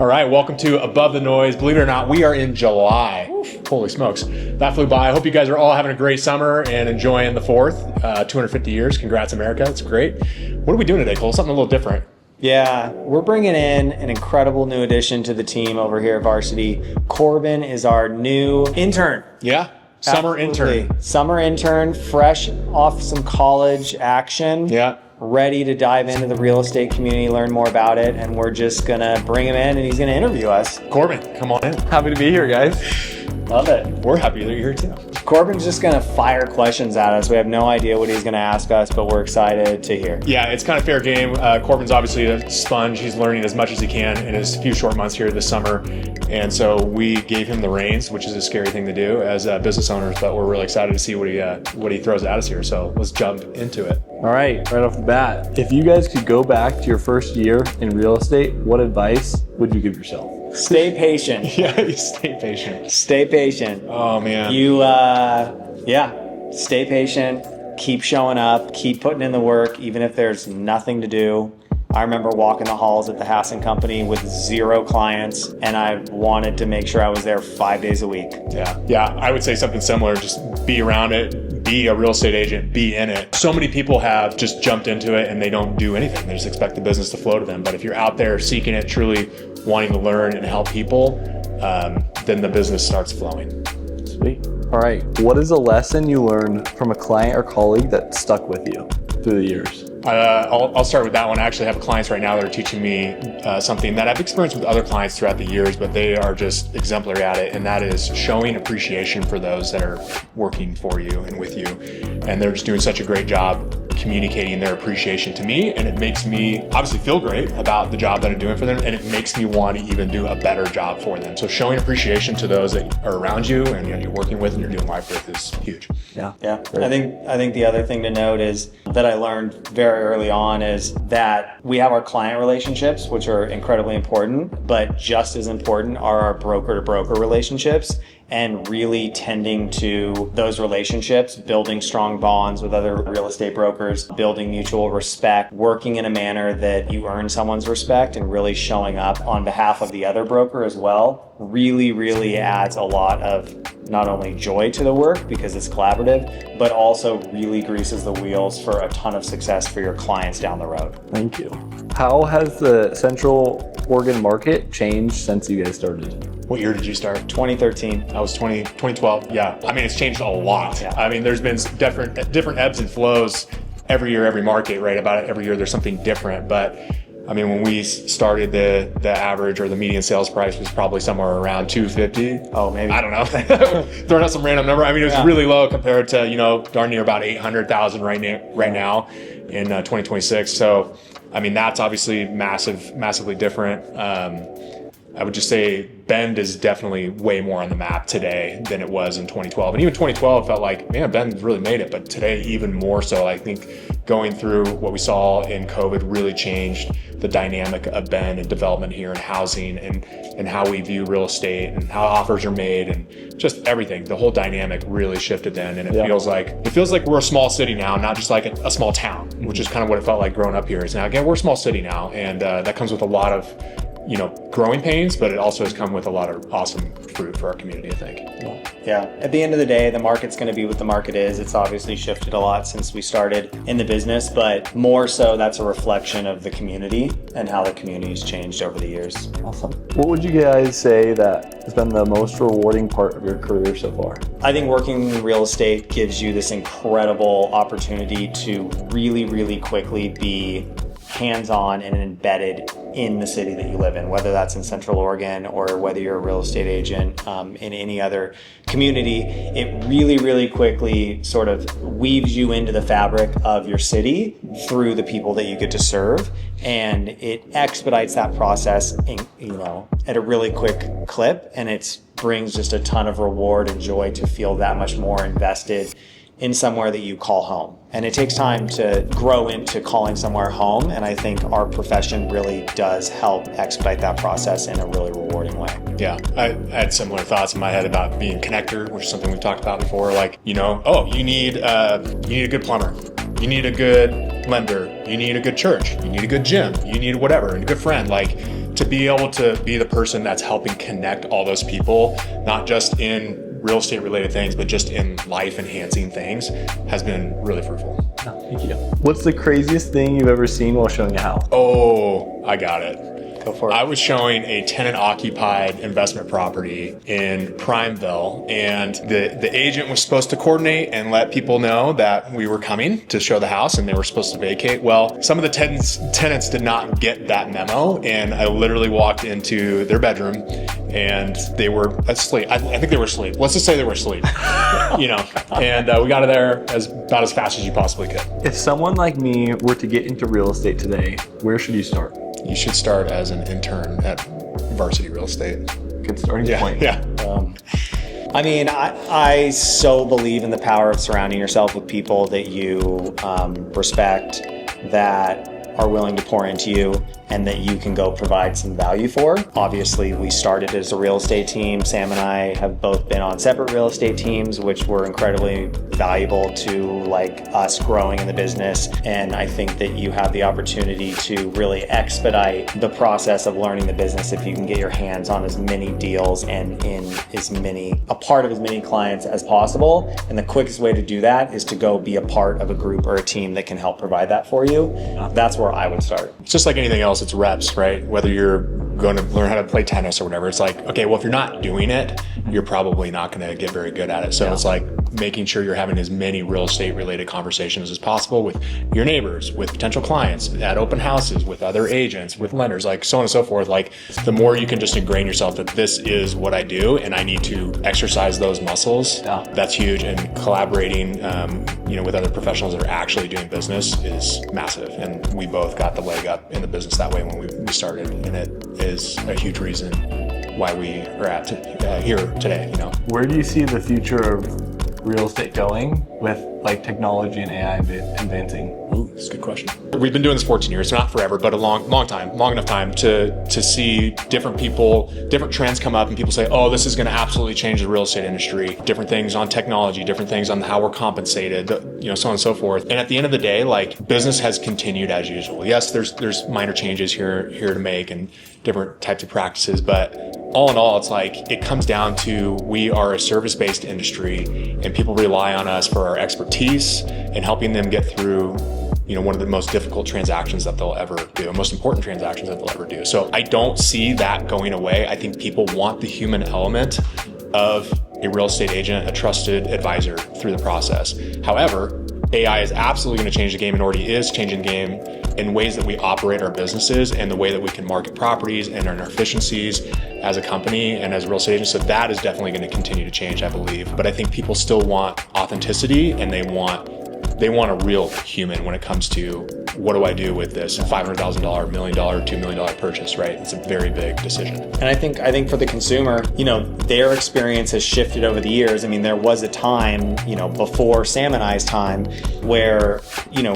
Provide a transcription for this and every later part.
All right, welcome to Above the Noise. Believe it or not, we are in July. Oof, holy smokes. That flew by. I hope you guys are all having a great summer and enjoying the 4th, 250 years. Congrats, America. It's great. What are we doing today, Cole? Something a little different. Yeah, we're bringing in an incredible new addition to the team over here at Varsity. Corbin is our new intern. Yeah, summer intern. Summer intern, fresh off some college action. Yeah. Ready to dive into the real estate community, learn more about it, and we're just gonna bring him in and he's gonna interview us. Corbin, come on in. Happy to be here, guys. Love it. We're happy that you're here too. Corbin's just gonna fire questions at us. We have no idea what he's gonna ask us, but we're excited to hear. Yeah, it's kind of fair game. Corbin's obviously a sponge. He's learning as much as he can in his few short months here this summer. And so we gave him the reins, which is a scary thing to do as business owners, but we're really excited to see what he throws at us here. So let's jump into it. All right off the bat, if you guys could go back to your first year in real estate, what advice would you give yourself? Stay patient. Yeah, stay patient. Stay patient. Oh, man. Stay patient. Keep showing up. Keep putting in the work, even if there's nothing to do. I remember walking the halls at the Hassan Company with 0 clients, and I wanted to make sure I was there 5 days a week. Yeah, I would say something similar. Just be around it, be a real estate agent, be in it. So many people have just jumped into it and they don't do anything. They just expect the business to flow to them. But if you're out there seeking it, truly wanting to learn and help people, then the business starts flowing. Sweet. All right, what is a lesson you learned from a client or colleague that stuck with you through the years? I'll start with that one. I actually have clients right now that are teaching me something that I've experienced with other clients throughout the years, but they are just exemplary at it, and that is showing appreciation for those that are working for you and with you. And they're just doing such a great job communicating their appreciation to me, and it makes me obviously feel great about the job that I'm doing for them, and it makes me want to even do a better job for them. So showing appreciation to those that are around you and you're working with and you're doing life with is huge. Yeah. I think the other thing to note is that I learned very early on is that we have our client relationships, which are incredibly important, but just as important are our broker to broker relationships, and really tending to those relationships, building strong bonds with other real estate brokers, building mutual respect, working in a manner that you earn someone's respect, and really showing up on behalf of the other broker as well, really adds a lot of not only joy to the work because it's collaborative, but also really greases the wheels for a ton of success for your clients down the road. Thank you. How has the Central Oregon market changed since you guys started? What year did you start? 2013. I was 2012. Yeah. I mean, it's changed a lot. Yeah. I mean, there's been different ebbs and flows every year, every market, right? About every year there's something different. But I mean, when we started, the average or the median sales price was probably somewhere around 250. Oh, maybe. I don't know. Throwing out some random number. I mean, it was really low compared to, darn near about 800,000 right now in 2026. So, I mean, that's obviously massively different. I would just say Bend is definitely way more on the map today than it was in 2012. And even 2012 felt like, man, Bend really made it. But today, even more so. I think going through what we saw in COVID really changed the dynamic of Bend and development here and housing and how we view real estate and how offers are made and just everything. The whole dynamic really shifted then. And it feels like we're a small city now, not just like a small town, which is kind of what it felt like growing up here. Is now, again, we're a small city now. And that comes with a lot of growing pains, but it also has come with a lot of awesome fruit for our community, I think. Yeah. At the end of the day, the market's going to be what the market is. It's obviously shifted a lot since we started in the business, but more so that's a reflection of the community and how the community's changed over the years. Awesome. What would you guys say that has been the most rewarding part of your career so far? I think working in real estate gives you this incredible opportunity to really quickly be hands-on and embedded in the city that you live in, whether that's in Central Oregon or whether you're a real estate agent in any other community. It really quickly sort of weaves you into the fabric of your city through the people that you get to serve, and it expedites that process at a really quick clip, and it brings just a ton of reward and joy to feel that much more invested in somewhere that you call home. And it takes time to grow into calling somewhere home, and I think our profession really does help expedite that process in a really rewarding way. Yeah, I had similar thoughts in my head about being a connector, which is something we've talked about before. Like, you need a good plumber, you need a good lender, you need a good church, you need a good gym, you need whatever, and a good friend. Like, to be able to be the person that's helping connect all those people, not just in real estate related things, but just in life enhancing things, has been really fruitful. Thank you. What's the craziest thing you've ever seen while showing a house? Oh, I got it. Go for it. I was showing a tenant-occupied investment property in Primeville, and the agent was supposed to coordinate and let people know that we were coming to show the house, and they were supposed to vacate. Well, some of the tenants did not get that memo, and I literally walked into their bedroom, and they were asleep. I think they were asleep. Let's just say they were asleep. You know, and we got there about as fast as you possibly could. If someone like me were to get into real estate today, where should you start? You should start as an intern at Varsity Real Estate. Good starting point. Yeah. I mean, I so believe in the power of surrounding yourself with people that you respect, that are willing to pour into you, and that you can go provide some value for. Obviously, we started as a real estate team. Sam and I have both been on separate real estate teams, which were incredibly valuable to like us growing in the business. And I think that you have the opportunity to really expedite the process of learning the business if you can get your hands on as many deals and a part of as many clients as possible. And the quickest way to do that is to go be a part of a group or a team that can help provide that for you. That's where I would start. It's just like anything else, it's reps, right? Whether you're going to learn how to play tennis or whatever, it's like, okay, well, if you're not doing it, you're probably not going to get very good at it. So it's like making sure you're having as many real estate related conversations as possible with your neighbors, with potential clients, at open houses, with other agents, with lenders, like so on and so forth. Like the more you can just ingrain yourself that this is what I do and I need to exercise those muscles, that's huge. And collaborating, with other professionals that are actually doing business is massive. And we both got the leg up in the business that way when we started. And it is a huge reason why we are at here today. Where do you see the future of real estate going with like technology and AI advancing? Ooh, that's a good question. We've been doing this 14 years, not forever, but a long enough time to see different people, different trends come up and people say, oh, this is going to absolutely change the real estate industry. Different things on technology, different things on how we're compensated, so on and so forth. And at the end of the day, like business has continued as usual. Yes, there's minor changes here to make and different types of practices, but all in all, it's like it comes down to we are a service-based industry and people rely on us for our expertise and helping them get through one of the most difficult transactions that they'll ever do, most important transactions that they'll ever do. So I don't see that going away. I think people want the human element of a real estate agent, a trusted advisor through the process. However, AI is absolutely going to change the game and already is changing the game in ways that we operate our businesses and the way that we can market properties and our efficiencies as a company and as real estate agents. So that is definitely going to continue to change, I believe. But I think people still want authenticity and they want a real human when it comes to what do I do with this $500,000, $1 million, $2 million purchase, right? It's a very big decision. And I think for the consumer, their experience has shifted over the years. I mean, there was a time, before Sam and I's time where,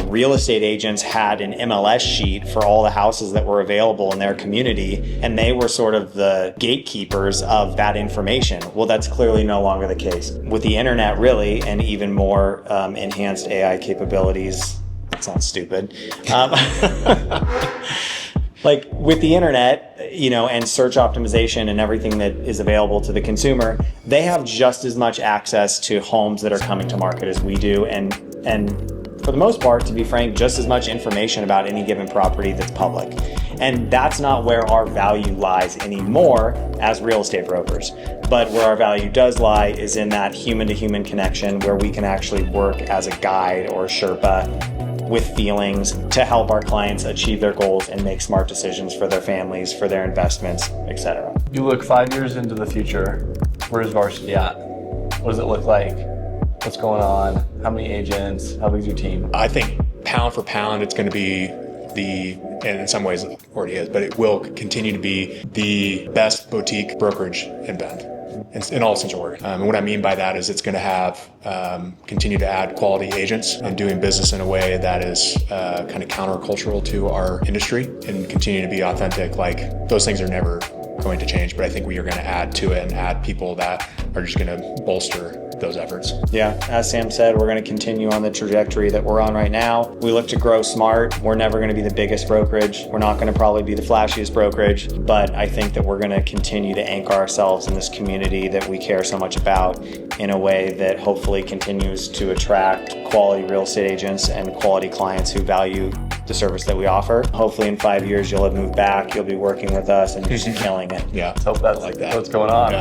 real estate agents had an MLS sheet for all the houses that were available in their community, and they were sort of the gatekeepers of that information. Well, that's clearly no longer the case. With the internet, really, and even more enhanced AI capabilities, that sounds stupid. Like with the internet, and search optimization and everything that is available to the consumer, they have just as much access to homes that are coming to market as we do. And for the most part, to be frank, just as much information about any given property that's public. And that's not where our value lies anymore as real estate brokers. But where our value does lie is in that human-to-human connection where we can actually work as a guide or a Sherpa with feelings to help our clients achieve their goals and make smart decisions for their families, for their investments, etc. You look 5 years into the future, where's Varsity at? What does it look like? What's going on? How many agents? How big is your team? I think pound for pound, it's going to be and in some ways it already is, but it will continue to be the best boutique brokerage in Bend. In all sense of word. And what I mean by that is it's going to have continue to add quality agents and doing business in a way that is kind of countercultural to our industry and continue to be authentic. Like those things are never going to change, but I think we are going to add to it and add people that are just going to bolster those efforts. Yeah, as Sam said, we're going to continue on the trajectory that we're on right now. We look to grow smart. We're never going to be the biggest brokerage. We're not going to probably be the flashiest brokerage, but I think that we're going to continue to anchor ourselves in this community that we care so much about in a way that hopefully continues to attract quality real estate agents and quality clients who value the service that we offer. Hopefully in 5 years, you'll have moved back, you'll be working with us and just killing it. Yeah. Let's hope that's like that. what's going on.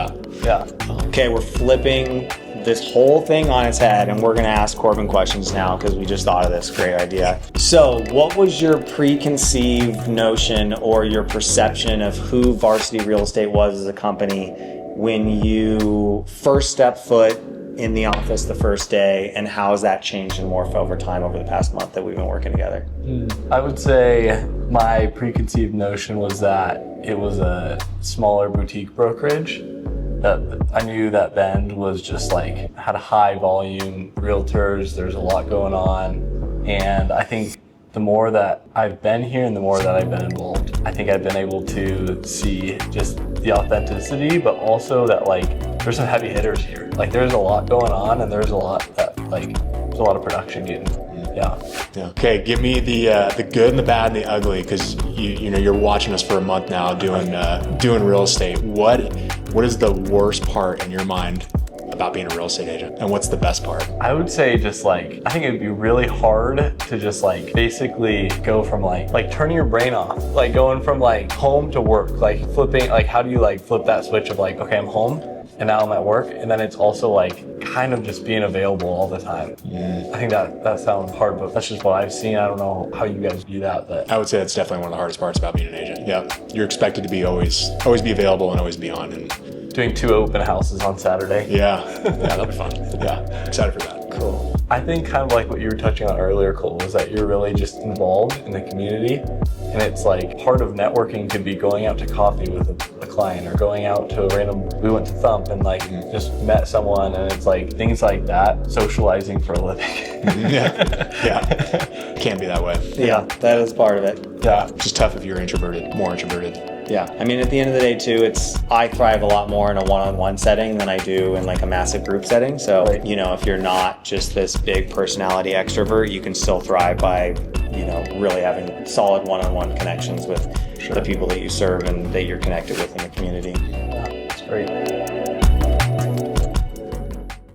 Yeah. Okay, we're flipping this whole thing on its head and we're gonna ask Corbin questions now because we just thought of this great idea. So what was your preconceived notion or your perception of who Varsity Real Estate was as a company when you first stepped foot in the office the first day, and how has that changed and morphed over time over the past month that we've been working together? I would say my preconceived notion was that it was a smaller boutique brokerage. That I knew that Bend was just like had a high volume realtors. There's a lot going on, and I think the more that I've been here and the more that I've been involved, I think I've been able to see just the authenticity, but also that like there's some heavy hitters here. Like there's a lot going on, and there's a lot of production getting. Yeah. Okay, give me the good and the bad and the ugly, because you're watching us for a month now doing real estate. What is the worst part in your mind about being a real estate agent, and what's the best part? I would say just like, I think it'd be really hard to just like basically go from like turning your brain off, like going from like home to work, like flipping, like how do you like flip that switch of like, okay, I'm home and now I'm at work, and then it's also like kind of just being available all the time. I think that sounds hard, but that's just what I've seen. I don't know how you guys do that, but I would say that's definitely one of the hardest parts about being an agent. Yeah, you're expected to be always be available and always be on. And doing 2 open houses on Saturday. Yeah, that'll be fun. Yeah, excited for that. Cool. I think kind of like what you were touching on earlier, Cole, was that you're really just involved in the community. And it's like part of networking could be going out to coffee with a client, or going out to we went to Thump and like just met someone, and it's like things like that, socializing for a living. Yeah. Can't be that way. Yeah, that is part of it. Yeah. It's just tough if you're more introverted. Yeah, I mean, at the end of the day too, I thrive a lot more in a one-on-one setting than I do in like a massive group setting. So, if you're not just this big personality extrovert, you can still thrive by, really having solid one-on-one connections with the people that you serve and that you're connected with in the community. Yeah, that's great.